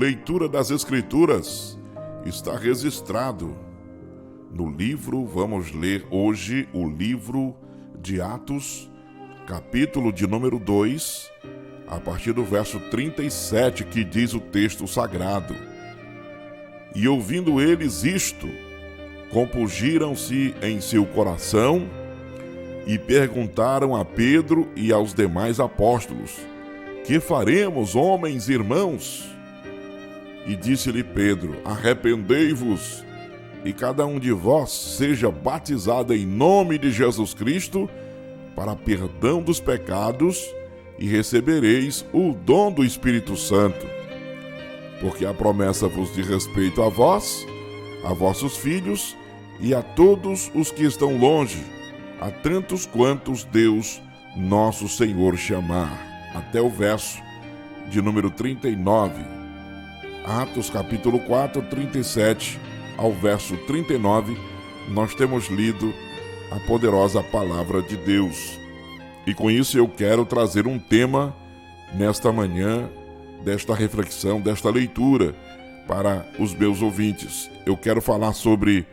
Leitura das Escrituras está registrado no livro. Vamos ler hoje o livro de Atos, capítulo de número 2, a partir do verso 37, que diz o texto sagrado: E ouvindo eles isto, compungiram-se em seu coração e perguntaram a Pedro e aos demais apóstolos: Que faremos, homens e irmãos? E disse-lhe Pedro: Arrependei-vos, e cada um de vós seja batizado em nome de Jesus Cristo para perdão dos pecados, e recebereis o dom do Espírito Santo. Porque a promessa vos diz respeito a vós, a vossos filhos e a todos os que estão longe, a tantos quantos Deus nosso Senhor chamar. Até o verso de número 39. Atos capítulo 4, 37 ao verso 39, nós temos lido a poderosa palavra de Deus. E com isso eu quero trazer um tema nesta manhã, desta reflexão, desta leitura para os meus ouvintes. Eu quero falar sobre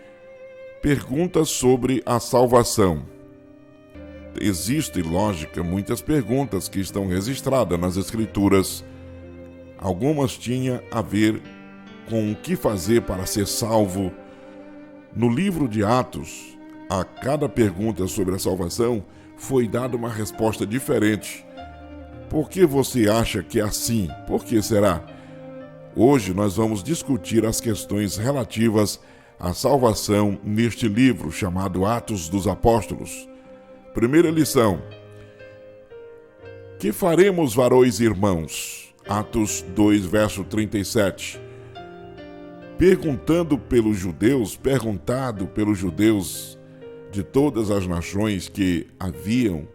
perguntas sobre a salvação. Existem, lógica, muitas perguntas que estão registradas nas Escrituras. Algumas tinham a ver com o que fazer para ser salvo. No livro de Atos, a cada pergunta sobre a salvação foi dada uma resposta diferente. Por que você acha que é assim? Por que será? Hoje nós vamos discutir as questões relativas à salvação neste livro chamado Atos dos Apóstolos. Primeira lição: Que faremos, varões e irmãos? Atos 2, verso 37. Perguntado pelos judeus de todas as nações que haviam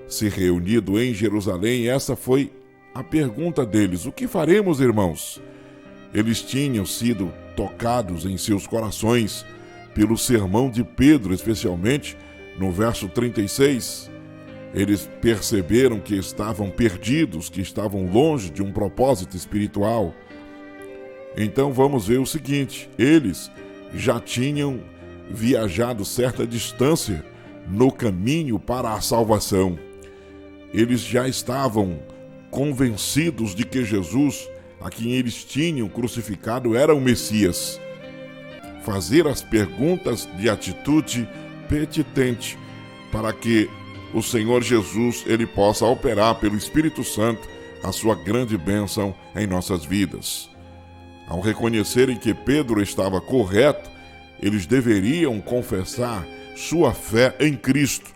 se reunido em Jerusalém, essa foi a pergunta deles: o que faremos, irmãos? Eles tinham sido tocados em seus corações pelo sermão de Pedro, especialmente no verso 36. Eles perceberam que estavam perdidos, que estavam longe de um propósito espiritual. Então vamos ver o seguinte: eles já tinham viajado certa distância no caminho para a salvação. Eles já estavam convencidos de que Jesus, a quem eles tinham crucificado, era o Messias. Fazer as perguntas de atitude pertinente para que o Senhor Jesus ele possa operar pelo Espírito Santo a sua grande bênção em nossas vidas. Ao reconhecerem que Pedro estava correto, eles deveriam confessar sua fé em Cristo.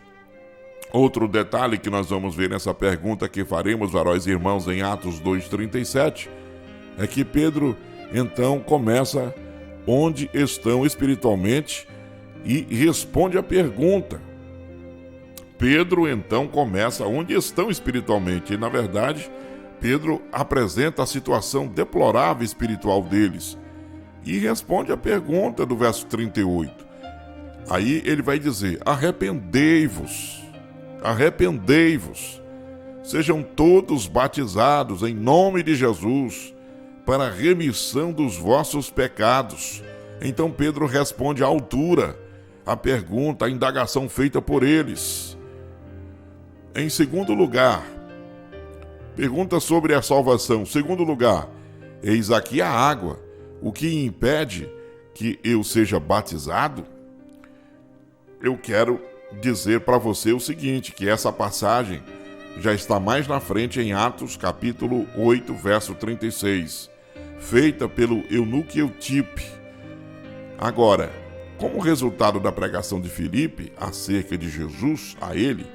Outro detalhe que nós vamos ver nessa pergunta que faremos, varões e irmãos, em Atos 2,37, é que Pedro então começa onde estão espiritualmente e responde a pergunta. Pedro então começa onde estão espiritualmente. E na verdade, Pedro apresenta a situação deplorável espiritual deles e responde a pergunta do verso 38. Aí ele vai dizer: arrependei-vos, sejam todos batizados em nome de Jesus para a remissão dos vossos pecados. Então Pedro responde à altura a pergunta, a indagação feita por eles. Em segundo lugar, pergunta sobre a salvação. Segundo lugar, eis aqui a água. O que impede que eu seja batizado? Eu quero dizer para você o seguinte, que essa passagem já está mais na frente em Atos, capítulo 8, verso 36, feita pelo eunuco Eutipe. Agora, como resultado da pregação de Filipe acerca de Jesus a ele,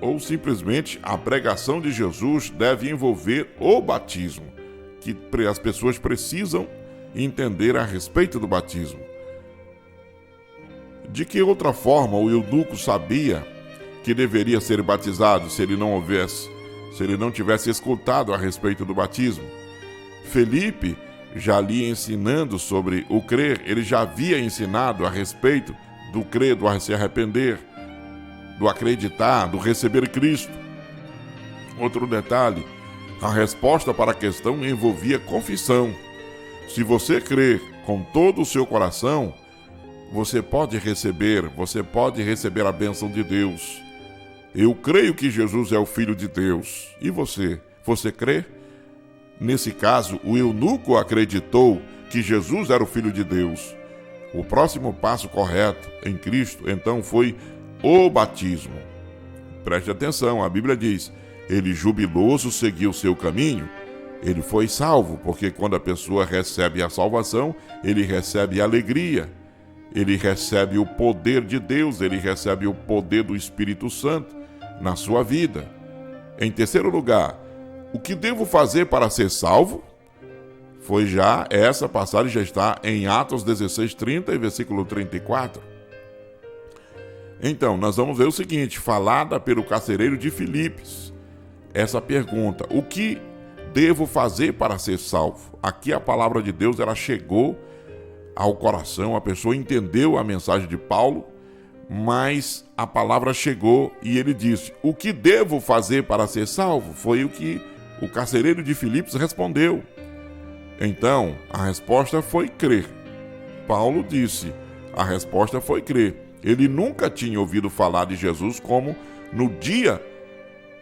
ou simplesmente a pregação de Jesus deve envolver o batismo, que as pessoas precisam entender a respeito do batismo. De que outra forma o eunuco sabia que deveria ser batizado se ele não tivesse escutado a respeito do batismo? Felipe, já ali ensinando sobre o crer, ele já havia ensinado a respeito do crer, do se arrepender, do acreditar, do receber Cristo. Outro detalhe, A resposta para a questão envolvia confissão. Se você crer com todo o seu coração, você pode receber a bênção de Deus. Eu creio que Jesus é o Filho de Deus. E você? Você crê? Nesse caso, o eunuco acreditou que Jesus era o Filho de Deus. O próximo passo correto em Cristo, então, foi o batismo. Preste atenção, a Bíblia diz: ele jubiloso seguiu seu caminho. Ele foi salvo, porque quando a pessoa recebe a salvação, ele recebe alegria, ele recebe o poder de Deus, ele recebe o poder do Espírito Santo na sua vida. Em terceiro lugar, o que devo fazer para ser salvo? Essa passagem já está em Atos 16:30 e versículo 34. Então, nós vamos ver o seguinte, falada pelo carcereiro de Filipos. Essa pergunta: o que devo fazer para ser salvo? Aqui a palavra de Deus, ela chegou ao coração, a pessoa entendeu a mensagem de Paulo, mas a palavra chegou e ele disse: o que devo fazer para ser salvo? Foi o que o carcereiro de Filipos respondeu. Então, a resposta foi crer. Paulo disse, a resposta foi crer. Ele nunca tinha ouvido falar de Jesus como no dia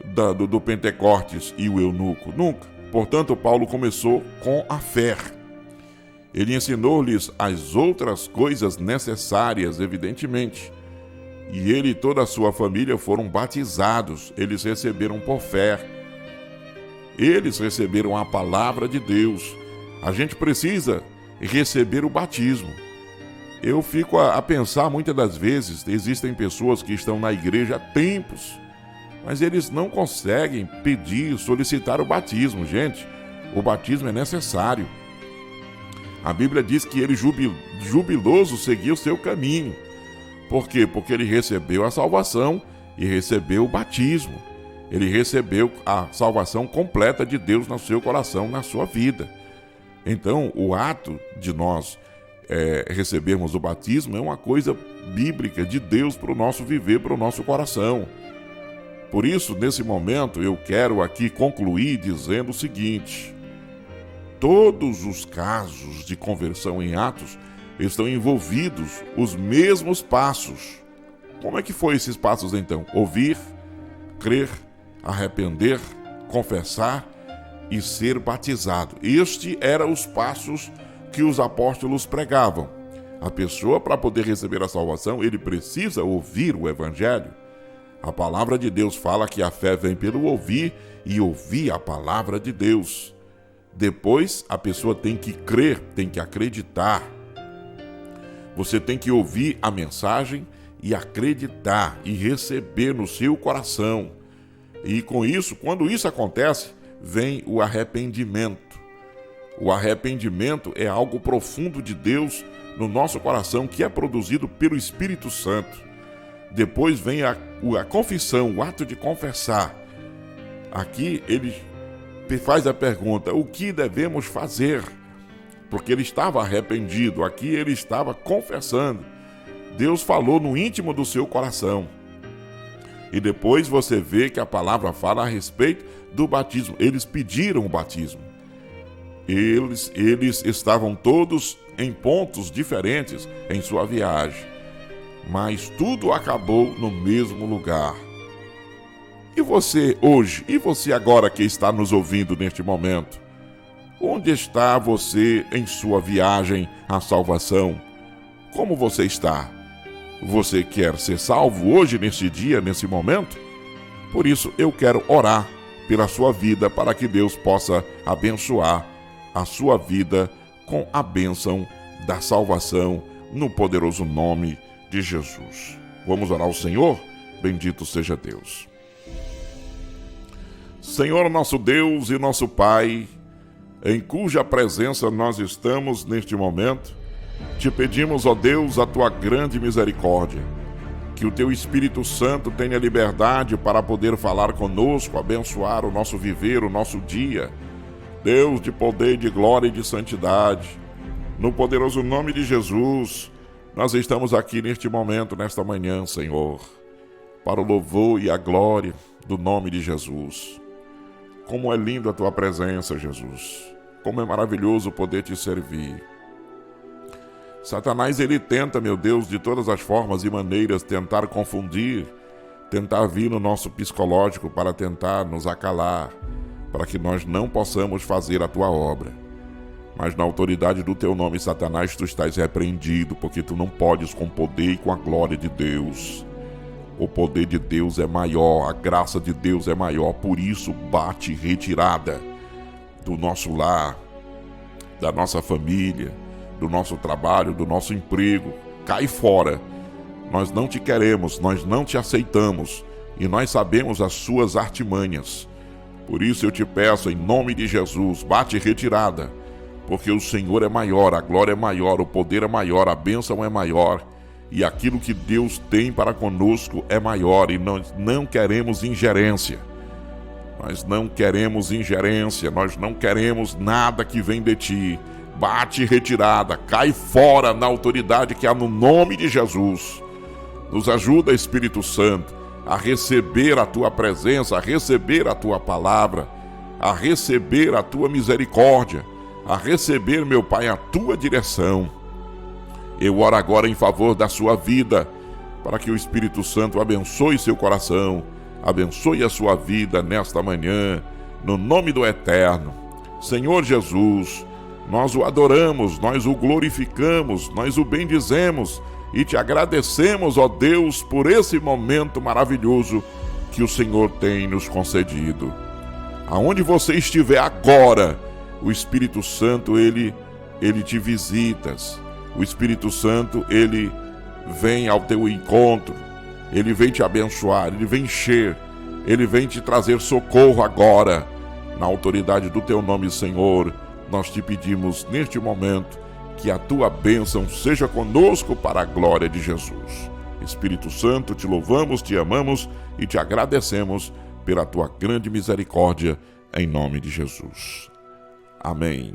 do Pentecostes e o eunuco, nunca. Portanto, Paulo começou com a fé. Ele ensinou-lhes as outras coisas necessárias, evidentemente. E ele e toda a sua família foram batizados. Eles receberam por fé. Eles receberam a palavra de Deus. A gente precisa receber o batismo. Eu fico a pensar muitas das vezes, existem pessoas que estão na igreja há tempos, mas eles não conseguem pedir, solicitar o batismo. Gente, o batismo é necessário. A Bíblia diz que ele jubiloso seguiu o seu caminho. Por quê? Porque ele recebeu a salvação e recebeu o batismo. Ele recebeu a salvação completa de Deus no seu coração, na sua vida. Então, o ato de nós recebermos o batismo é uma coisa bíblica de Deus para o nosso viver, para o nosso coração. Por isso, nesse momento, eu quero aqui concluir dizendo o seguinte: todos os casos de conversão em Atos estão envolvidos os mesmos passos. Como é que foi esses passos então? Ouvir, crer, arrepender, confessar e ser batizado. Estes eram os passos que os apóstolos pregavam. A pessoa, para poder receber a salvação, ele precisa ouvir o Evangelho. A palavra de Deus fala que a fé vem pelo ouvir e ouvir a palavra de Deus. Depois, a pessoa tem que crer, tem que acreditar. Você tem que ouvir a mensagem e acreditar e receber no seu coração. E com isso, quando isso acontece, vem o arrependimento. O arrependimento é algo profundo de Deus no nosso coração, que é produzido pelo Espírito Santo. Depois vem a confissão, o ato de confessar. Aqui ele faz a pergunta: o que devemos fazer? Porque ele estava arrependido, aqui ele estava confessando. Deus falou no íntimo do seu coração. E depois você vê que a palavra fala a respeito do batismo. Eles pediram o batismo. Eles estavam todos em pontos diferentes em sua viagem, mas tudo acabou no mesmo lugar. E você hoje, e você agora que está nos ouvindo neste momento, onde está você em sua viagem à salvação? Como você está? Você quer ser salvo hoje, nesse dia, nesse momento? Por isso eu quero orar pela sua vida, para que Deus possa abençoar a sua vida com a bênção da salvação, no poderoso nome de Jesus. Vamos orar ao Senhor? Bendito seja Deus. Senhor, nosso Deus e nosso Pai, em cuja presença nós estamos neste momento, te pedimos, ó Deus, a tua grande misericórdia, que o teu Espírito Santo tenha liberdade para poder falar conosco, abençoar o nosso viver, o nosso dia. Deus de poder, de glória e de santidade, no poderoso nome de Jesus, nós estamos aqui neste momento, nesta manhã, Senhor, para o louvor e a glória do nome de Jesus. Como é lindo a tua presença, Jesus. Como é maravilhoso poder te servir. Satanás, ele tenta, meu Deus, de todas as formas e maneiras, tentar confundir, tentar vir no nosso psicológico para tentar nos acalar, para que nós não possamos fazer a tua obra. Mas na autoridade do teu nome, Satanás, tu estás repreendido, porque tu não podes com o poder e com a glória de Deus. O poder de Deus é maior, a graça de Deus é maior, por isso bate retirada do nosso lar, da nossa família, do nosso trabalho, do nosso emprego. Cai fora. Nós não te queremos, nós não te aceitamos e nós sabemos as suas artimanhas. Por isso eu te peço, em nome de Jesus, bate retirada, porque o Senhor é maior, a glória é maior, o poder é maior, a bênção é maior e aquilo que Deus tem para conosco é maior e nós não queremos ingerência. Nós não queremos ingerência, nós não queremos nada que vem de ti. Bate retirada, cai fora na autoridade que há no nome de Jesus. Nos ajuda, Espírito Santo, a receber a tua presença, a receber a tua palavra, a receber a tua misericórdia, a receber, meu Pai, a tua direção. Eu oro agora em favor da sua vida, para que o Espírito Santo abençoe seu coração, abençoe a sua vida nesta manhã, no nome do Eterno. Senhor Jesus, nós o adoramos, nós o glorificamos, nós o bendizemos e te agradecemos, ó Deus, por esse momento maravilhoso que o Senhor tem nos concedido. Aonde você estiver agora, o Espírito Santo, ele te visita. O Espírito Santo, ele vem ao teu encontro, ele vem te abençoar, ele vem encher, ele vem te trazer socorro agora. Na autoridade do teu nome, Senhor, nós te pedimos neste momento que a tua bênção seja conosco para a glória de Jesus. Espírito Santo, te louvamos, te amamos e te agradecemos pela tua grande misericórdia, em nome de Jesus. Amém.